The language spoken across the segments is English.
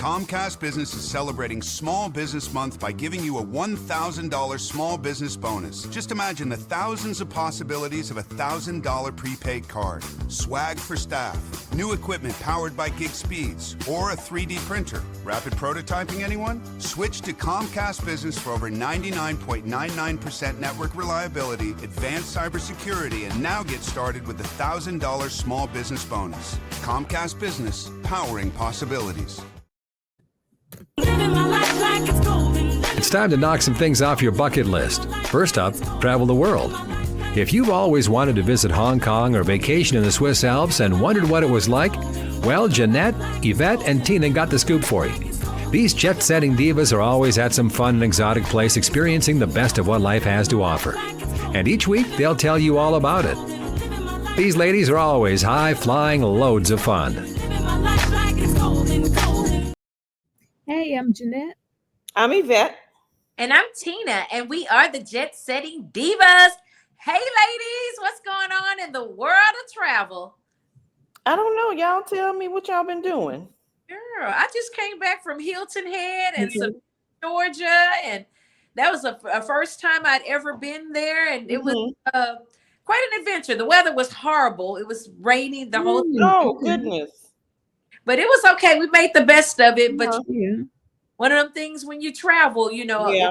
Comcast Business is celebrating Small Business Month by giving you a $1,000 small business bonus. Just imagine the thousands of possibilities of a $1,000 prepaid card, swag for staff, new equipment powered by gig speeds, or a 3D printer. Rapid prototyping, anyone? Switch to Comcast Business for over 99.99% network reliability, advanced cybersecurity, and now get started with the $1,000 small business bonus. Comcast Business, powering possibilities. It's time to knock some things off your bucket list. First up, travel the world. If you've always wanted to visit Hong Kong or vacation in the Swiss Alps and wondered what it was like, well, Jeanette, Evette, and Tina got the scoop for you. These jet-setting divas are always at some fun and exotic place experiencing the best of what life has to offer. And each week, they'll tell you all about it. These ladies are always high-flying loads of fun. Hey, I'm Jeanette. I'm Evette. And I'm Tina, and we are the Jet-setting Divas. Hey, ladies, what's going on in the world of travel? I don't know. Y'all tell me what y'all been doing. Girl, I just came back from Hilton Head and some Georgia, and that was a first time I'd ever been there, and it was quite an adventure. The weather was horrible. It was raining the whole time. Oh, goodness. But it was okay. We made the best of it. But one of them things when you travel, you know, you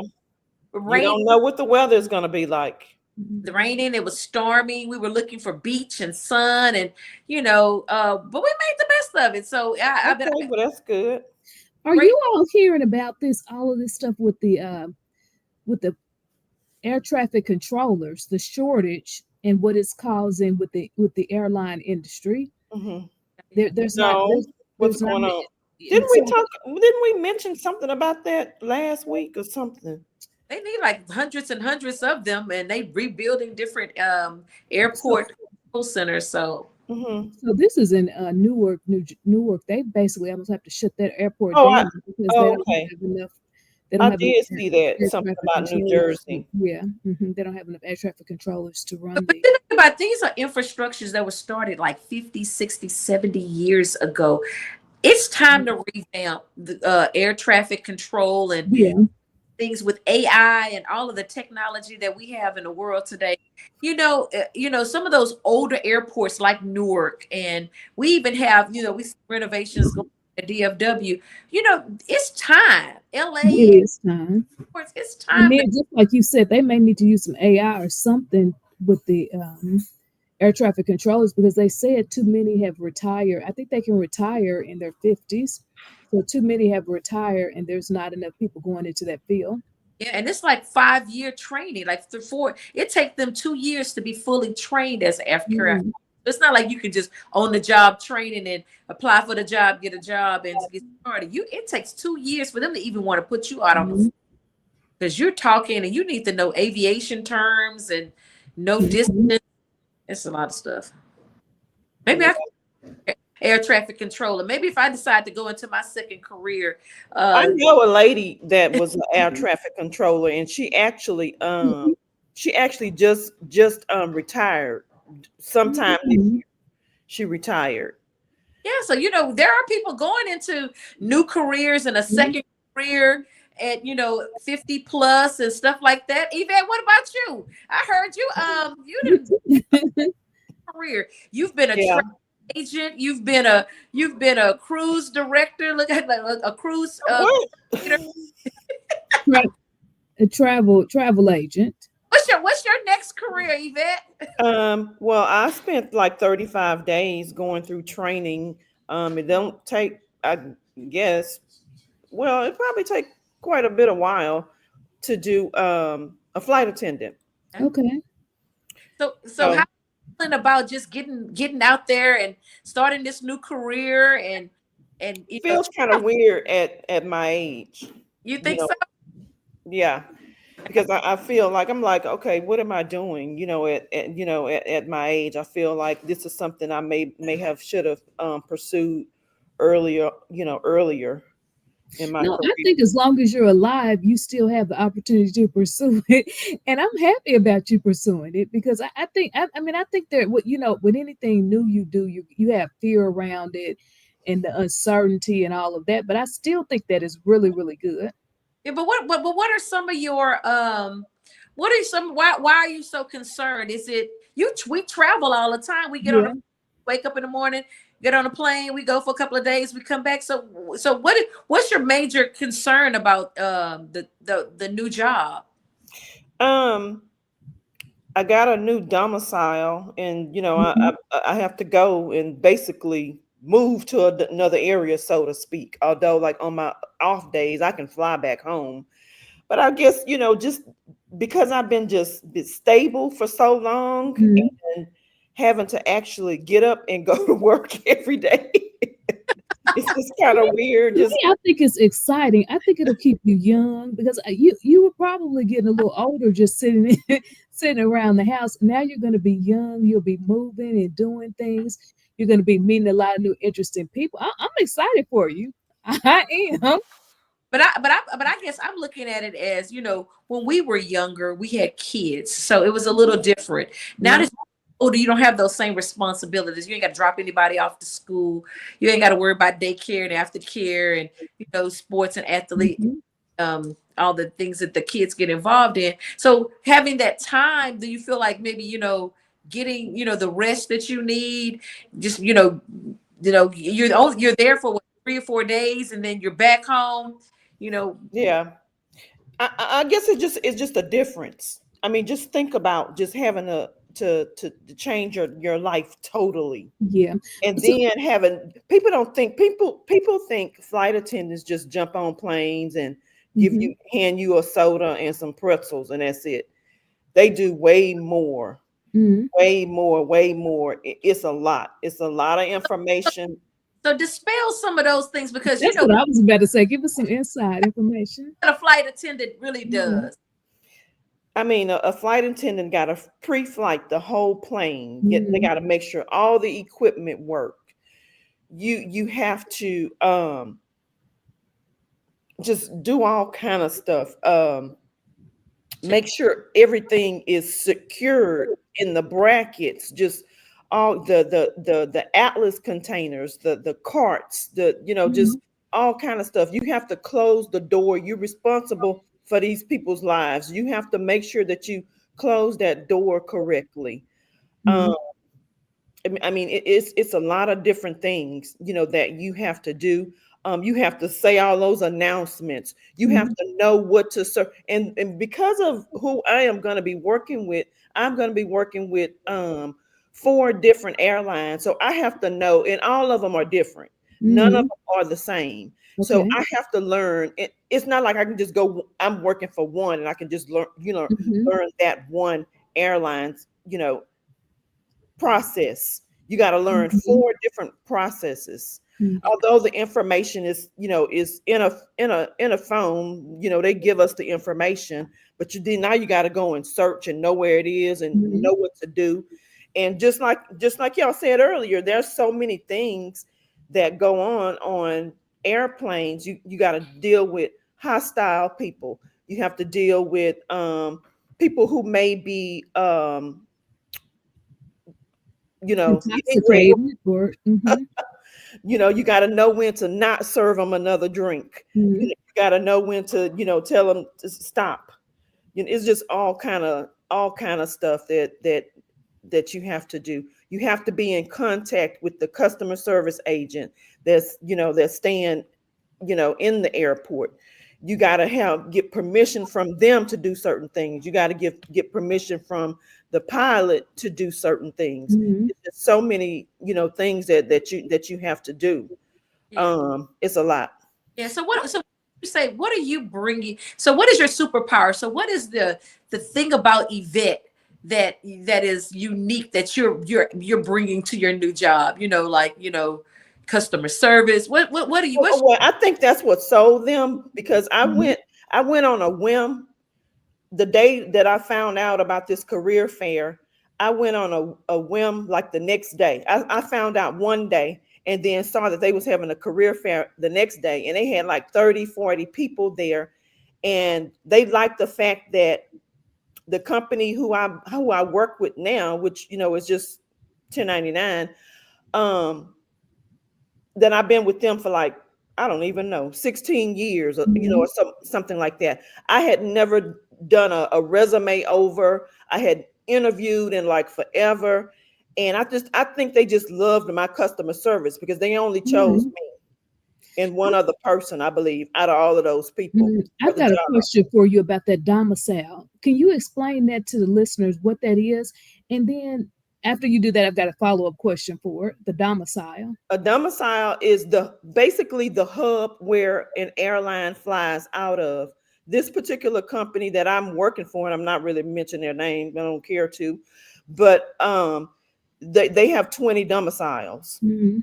don't know what the weather is going to be like. The raining, it was stormy. We were looking for beach and sun, and but we made the best of it. So well, that's good. Are you all hearing about all of this stuff with the air traffic controllers, the shortage, and what it's causing with the airline industry? Mm-hmm. There's what's going on? Didn't we mention something about that last week or something? They need like hundreds and hundreds of them, and they rebuilding different airport centers. So, so this is in Newark. They basically almost have to shut that airport down because they don't have enough. I did see that something about New Jersey. Yeah, they don't have enough air traffic controllers to run. But think about these are infrastructures that were started like 50, 60, 70 years ago. It's time to revamp the air traffic control and things with AI and all of the technology that we have in the world today. Some of those older airports like Newark, and we even have, we see renovations going at DFW. It's time. LA, it is time. It's time. And then, just like you said, they may need to use some AI or something with the air traffic controllers, because they said too many have retired. I think they can retire in their 50s. So too many have retired, and there's not enough people going into that field. Yeah, and it's like 5-year training. Like it takes them 2 years to be fully trained as an aircraft. It's not like you can just on the job training and apply for the job, get a job, and get started. It takes 2 years for them to even want to put you out on the floor, because you're talking and you need to know aviation terms and know distance. It's a lot of stuff. Maybe I can air traffic controller. Maybe if I decide to go into my second career. I know a lady that was an air traffic controller, and she actually just retired sometime this year. She retired. Yeah, so there are people going into new careers and a second career at 50 plus and stuff like that. Evette, what about you? I heard you didn't career. You've been a travel agent. You've been a cruise director. Look at a cruise. A travel agent. What's your next career, Evette? Well, I spent like 35 days going through training. It don't take, I guess. Well, it probably take quite a bit of while to do a flight attendant. Okay. So how are you feeling about just getting out there and starting this new career and it feels kind of weird at my age. You think so? Yeah. Because I feel like I'm like, okay, what am I doing? At my age, I feel like this is something I should have pursued earlier in my career. I think as long as you're alive, you still have the opportunity to pursue it, and I'm happy about you pursuing it, because I think that with anything new you do, you have fear around it, and the uncertainty and all of that. But I still think that is really, really good. Yeah, but what are some of your what are some why are you so concerned? Is it we travel all the time. We get on the wake up in the morning, get on a plane, we go for a couple of days, we come back. So what's your major concern about the new job? I got a new domicile, and I have to go and basically move to another area, so to speak. Although, like on my off days, I can fly back home. But I guess just because I've been stable for so long, and having to actually get up and go to work every day, it's just kind of weird. I think it's exciting. I think it'll keep you young, because you were probably getting a little older just sitting around the house. Now you're going to be young. You'll be moving and doing things. You're going to be meeting a lot of new interesting people. I'm excited for you. I am. But I guess I'm looking at it as, when we were younger, we had kids, so it was a little different. Now that you're older, you don't have those same responsibilities. You ain't got to drop anybody off to school. You ain't got to worry about daycare and aftercare and sports and athlete, all the things that the kids get involved in. So having that time, do you feel like maybe getting the rest that you need? Just you're there for 3 or 4 days, and then you're back home. Yeah, I guess it's just a difference. I mean, just think about just having to change your life totally. Yeah. And then having people think flight attendants just jump on planes and hand you a soda and some pretzels and that's it. They do way more. Way more. It's a lot. It's a lot of information. So dispel some of those things, because that's what I was about to say. Give us some inside information. What a flight attendant really does. I mean, a flight attendant got to pre-flight the whole plane. They got to make sure all the equipment work. You have to just do all kind of stuff. Make sure everything is secured in the brackets. Just all the Atlas containers, the carts, just all kind of stuff. You have to close the door. You're responsible for these people's lives. You have to make sure that you close that door correctly. I mean, it's a lot of different things, that you have to do. You have to say all those announcements. You have to know what to serve. And because of who I am going to be working with, I'm going to be working with 4 different airlines. So I have to know, and all of them are different. None of them are the same. Okay. So I have to learn. It's not like I can just go, I'm working for one and I can just learn, learn that one airline's, process. You got to learn 4 different processes. Although the information is, is in a phone, they give us the information, but now you got to go and search and know where it is and know what to do. And just like y'all said earlier, there's so many things that go on airplanes. You got to deal with hostile people. You have to deal with people who may be intoxicated. You got to know when to not serve them another drink. You got to know when to tell them to stop. It's just all kind of stuff that you have to do. You have to be in contact with the customer service agent that's staying in the airport. You got to get permission from them to do certain things. You got to get permission from the pilot to do certain things. There's so many things that you have to do. It's a lot. Yeah. So you say, what are you bringing? So what is your superpower? So what is the thing about Evette that is unique that you're bringing to your new job? Customer service. What are you? Well, I think that's what sold them, because I went on a whim. The day that I found out about this career fair, I went on a whim. Like the next day, I found out one day, and then saw that they was having a career fair the next day, and they had like 30, 40 people there, and they liked the fact that the company who I work with now, which is just 1099, then I've been with them for like, I don't even know, 16 years, or, or something like that. I had never done a resume over. I had interviewed in like forever. And I think they just loved my customer service because they only chose me and one other person, I believe, out of all of those people. I've got a question for you about that domicile. Can you explain that to the listeners, what that is? And then after you do that, I've got a follow-up question for the domicile. A domicile is basically the hub where an airline flies out of. This particular company that I'm working for, and I'm not really mentioning their name, I don't care to, but they have 20 domiciles. Mm-hmm.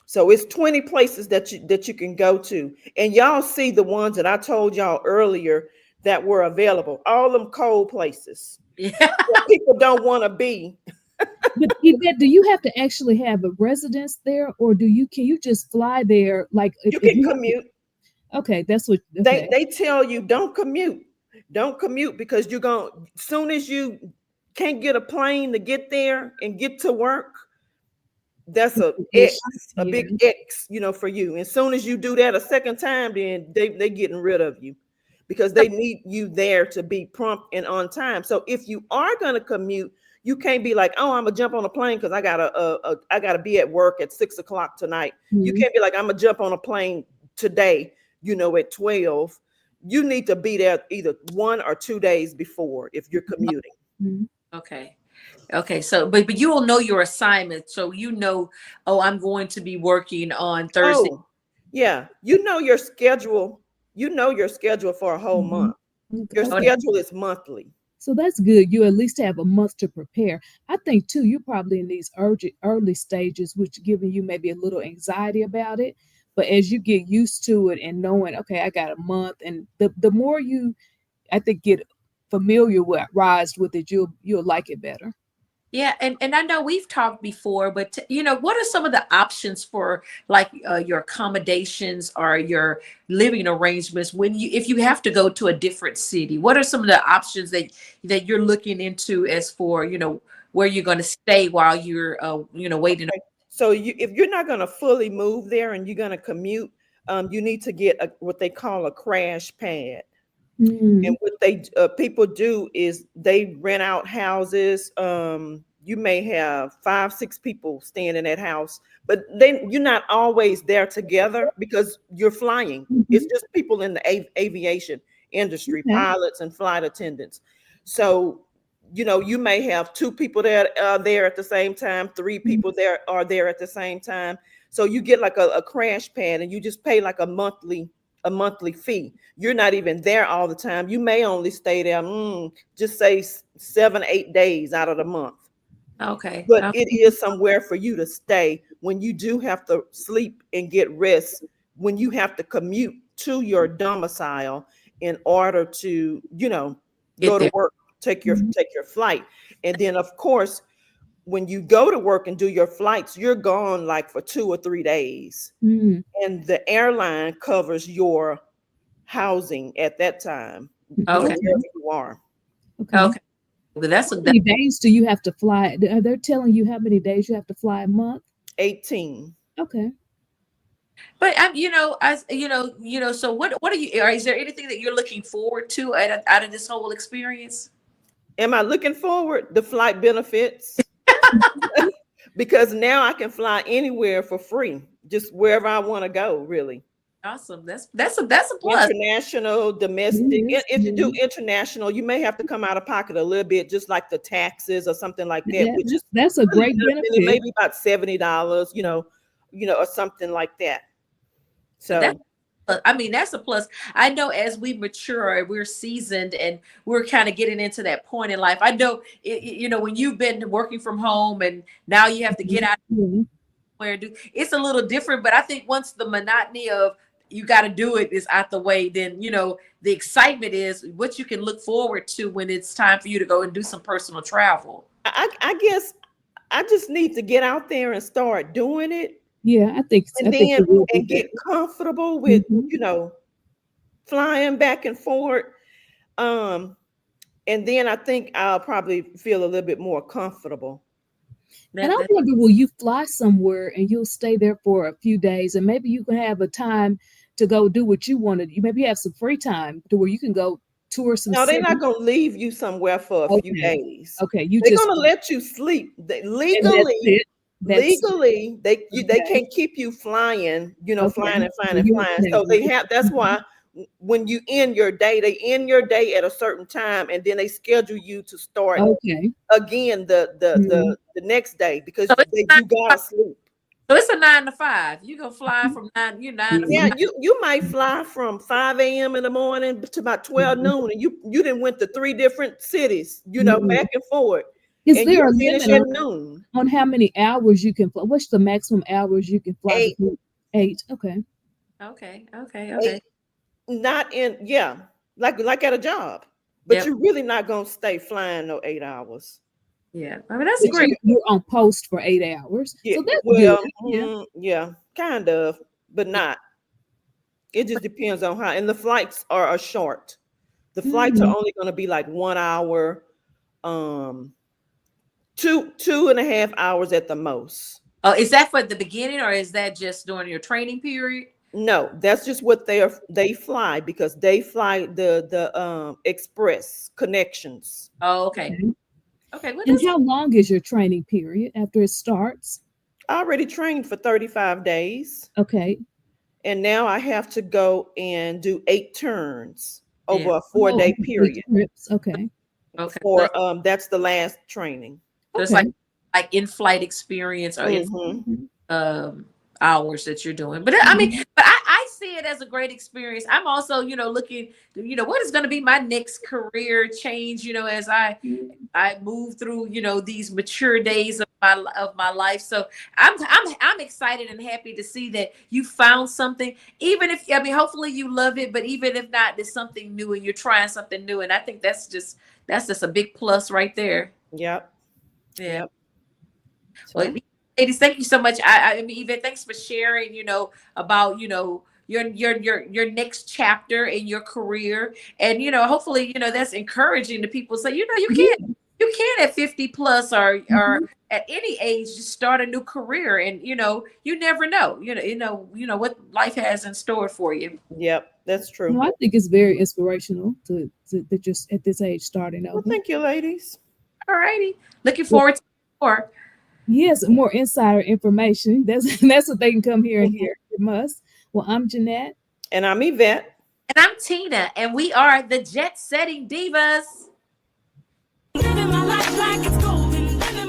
So it's 20 places that you can go to. And y'all see the ones that I told y'all earlier that were available. All them cold places. Yeah. People don't want to be. But Evette, do you have to actually have a residence there, or can you just fly there? Like you can commute. Okay, that's what they tell you. Don't commute because you're going, as soon as you can't get a plane to get there and get to work, that's a big X, for you. As soon as you do that a second time, then they getting rid of you because they need you there to be prompt and on time. So if you are going to commute, you can't be like, oh, I'm gonna jump on a plane because I gotta be at work at 6:00 tonight. Mm-hmm. You can't be like, I'm gonna jump on a plane today, at 12. You need to be there either 1 or 2 days before if you're commuting. Mm-hmm. Okay. So, but you will know your assignment, so I'm going to be working on Thursday. Oh, yeah, your schedule. Your schedule for a whole month. Your schedule is monthly. So that's good. You at least have a month to prepare. I think too, you're probably in these early stages, which giving you maybe a little anxiety about it. But as you get used to it and knowing, okay, I got a month, and the more you, I think, get familiarized with it, you'll like it better. Yeah, and I know we've talked before, but what are some of the options for like your accommodations or your living arrangements if you have to go to a different city? What are some of the options that you're looking into as for where you're going to stay while you're waiting? Okay. So if you're not going to fully move there and you're going to commute, you need to get what they call a crash pad. Mm. And what people do is they rent out houses. You may have 5-6 people staying in that house, but then you're not always there together because you're flying. Mm-hmm. It's just people in the aviation industry, pilots and flight attendants. So, you may have 2 people that are there at the same time, 3 people there are there at the same time. So you get like a crash pad and you just pay like a monthly fee. You're not even there all the time. You may only stay there, just say 7-8 days out of the month. Okay. But it is somewhere for you to stay when you do have to sleep and get rest, when you have to commute to your domicile in order to, go to work, take your flight. And then of course, when you go to work and do your flights, you're gone like for 2 or 3 days. Mm. And the airline covers your housing at that time. Okay. Wherever you are. Okay. Well, how many days do you have to fly? Are they telling you how many days you have to fly a month? 18. Okay. But so what are you? Is there anything that you're looking forward to out of this whole experience? Am I looking forward? The flight benefits. Because now I can fly anywhere for free, just wherever I want to go, really. Awesome. That's a plus. International, domestic. Mm-hmm. If you do international, you may have to come out of pocket a little bit, just like the taxes or something like that. That's a great benefit. Maybe about $70, or something like that. So that's a plus. I know as we mature, we're seasoned and we're kind of getting into that point in life. I know, when you've been working from home and now you have to get out where it's a little different. But I think once the monotony of you got to do it is out the way, then, the excitement is what you can look forward to when it's time for you to go and do some personal travel. I guess I just need to get out there and start doing it. Yeah, I think so. And get comfortable with, flying back and forth. And then I think I'll probably feel a little bit more comfortable. And I wonder, will you fly somewhere and you'll stay there for a few days, and maybe you can have a time to go do what you want to do. You maybe have some free time to where you can go tour some. No, they're not going to leave you somewhere for a few days. Okay, they're going to let you sleep. Legally, they can't keep you flying, flying and flying and flying. So that's why when you end your day, they end your day at a certain time, and then they schedule you to start again the next day, because you gotta sleep. So it's a 9 to 5. You go fly from 9 to 5. Yeah, you might fly from 5 a.m. in the morning to about 12 noon, and you didn't went to 3 different cities, back and forth. Is there a limit on how many hours you can fly? What's the maximum hours you can fly? 8. Okay. Okay. Not in, like at a job, but you're really not gonna stay flying no 8 hours. Yeah, I mean that's great. You're on post for 8 hours. Yeah, so that's good. Kind of, but not. It just depends on how. And the flights are short. The flights are only going to be like 1 hour, 2.5 hours at the most. Oh, is that for the beginning, or is that just during your training period? No, that's just what they fly, because they fly the express connections. Oh, okay. Okay. And how long is your training period after it starts? I already trained for 35 days. Okay. And now I have to go and do 8 turns over a 4-day period. Okay. For that's the last training. So it's like in-flight experience or hours that you're doing. But I mean, I see it as a great experience. I'm also, looking, what is going to be my next career change, as I move through, these mature days of my life. So I'm excited and happy to see that you found something, even if, hopefully you love it, but even if not, there's something new and you're trying something new. And I think that's just a big plus right there. Yep. Yeah. Well, ladies, thank you so much. I mean, Evette, thanks for sharing, about, your next chapter in your career. And, hopefully, that's encouraging to people. So, you can at 50 plus or at any age, just start a new career. And, you never know, what life has in store for you. Yep, that's true. Well, I think it's very inspirational to just at this age starting over. Well, thank you, ladies. All righty. Looking forward to more. Yes, more insider information. That's what they can come here and hear from us. Well, I'm Jeanette. And I'm Evette. And I'm Tina. And we are the JETsetting Divas.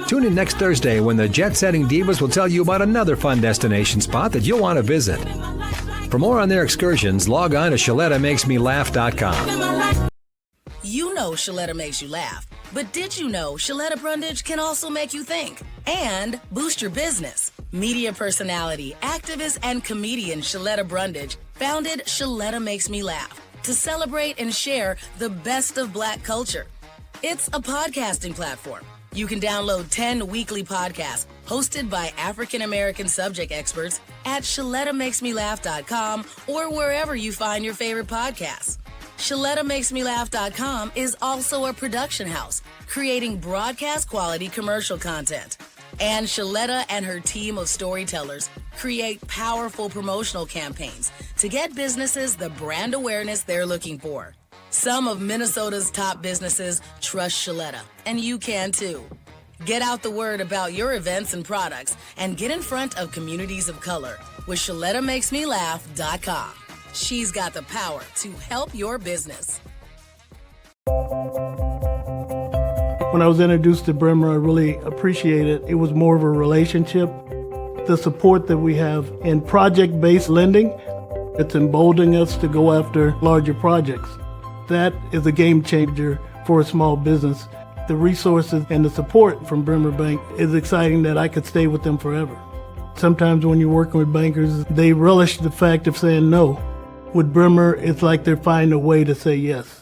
Tune in next Thursday when the JETsetting Divas will tell you about another fun destination spot that you'll want to visit. For more on their excursions, log on to ShelettaMakesMeLaugh.com. You know Sheletta makes you laugh. But did you know Sheletta Brundidge can also make you think and boost your business? Media personality, activist, and comedian Sheletta Brundidge founded Sheletta Makes Me Laugh to celebrate and share the best of Black culture. It's a podcasting platform. You can download 10 weekly podcasts hosted by African-American subject experts at ShelettaMakesMeLaugh.com or wherever you find your favorite podcasts. ShelettaMakesMeLaugh.com is also a production house, creating broadcast quality commercial content. And Sheletta and her team of storytellers create powerful promotional campaigns to get businesses the brand awareness they're looking for. Some of Minnesota's top businesses trust Sheletta, and you can too. Get out the word about your events and products and get in front of communities of color with ShelettaMakesMeLaugh.com. She's got the power to help your business. When I was introduced to Bremer, I really appreciated it. It was more of a relationship. The support that we have in project-based lending, it's emboldening us to go after larger projects. That is a game changer for a small business. The resources and the support from Bremer Bank is exciting that I could stay with them forever. Sometimes when you're working with bankers, they relish the fact of saying no. With Bremer, it's like they're finding a way to say yes.